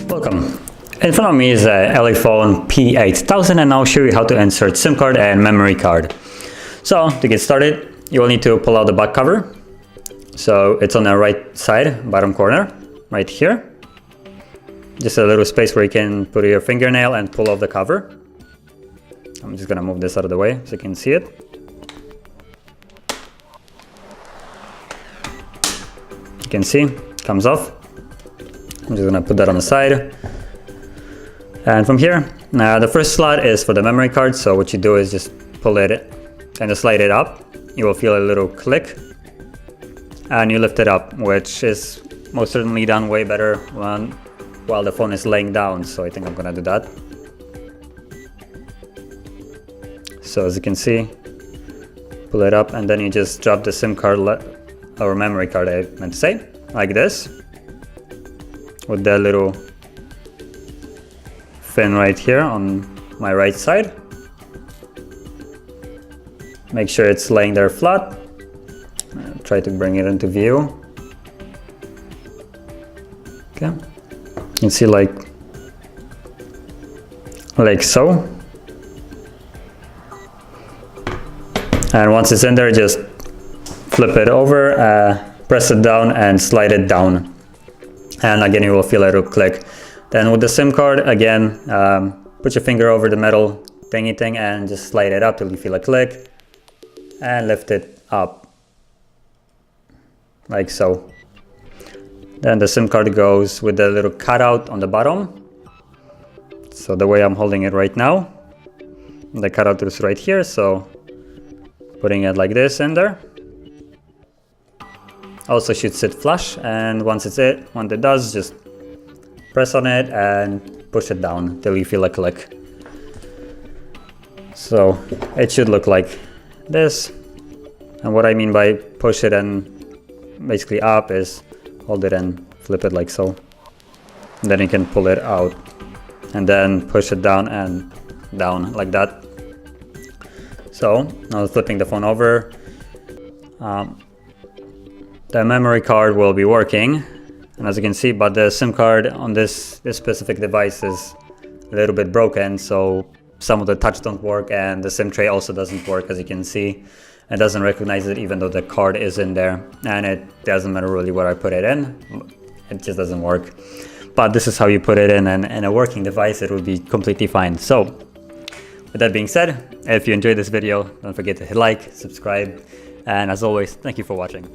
Welcome. In front of me is a Elephone P8000 and I'll show you how to insert SIM card and memory card. So to get started, you will need to pull out the back cover. So it's on the right side, bottom corner, right here. Just a little space where you can put your fingernail and pull off the cover. I'm just gonna move this out of the way so you can see it. You can see, it comes off. I'm just gonna put that on the side. And from here, the first slot is for the memory card. So what you do is just pull it and slide it up. You will feel a little click. And you lift it up, which is most certainly done way better while the phone is laying down. So I think I'm gonna do that. So as you can see, pull it up and then you just drop the SIM card or memory card, I meant to say, like this, with the little fin right here on my right side. Make sure it's laying there flat. Try to bring it into view. Okay, you can see like so. And once it's in there, just flip it over, press it down and slide it down. And again, you will feel a little click. Then with the SIM card, again, put your finger over the metal thingy thing and just slide it up till you feel a click. And lift it up, like so. Then the SIM card goes with the little cutout on the bottom. So the way I'm holding it right now, the cutout is right here, so putting it like this in there. Also should sit flush, and once it does, just press on it and push it down till you feel a click. So it should look like this. And what I mean by push it and basically up is hold it and flip it like so. And then you can pull it out and then push it down and down like that. So now flipping the phone over, the memory card will be working, and as you can see, but the SIM card on this specific device is a little bit broken, so some of the touch don't work and the SIM tray also doesn't work. As you can see, it doesn't recognize it even though the card is in there, and it doesn't matter really where I put it in, it just doesn't work. But this is how you put it in, and in a working device it will be completely fine. So with that being said, if you enjoyed this video, don't forget to hit like, subscribe, and as always, thank you for watching.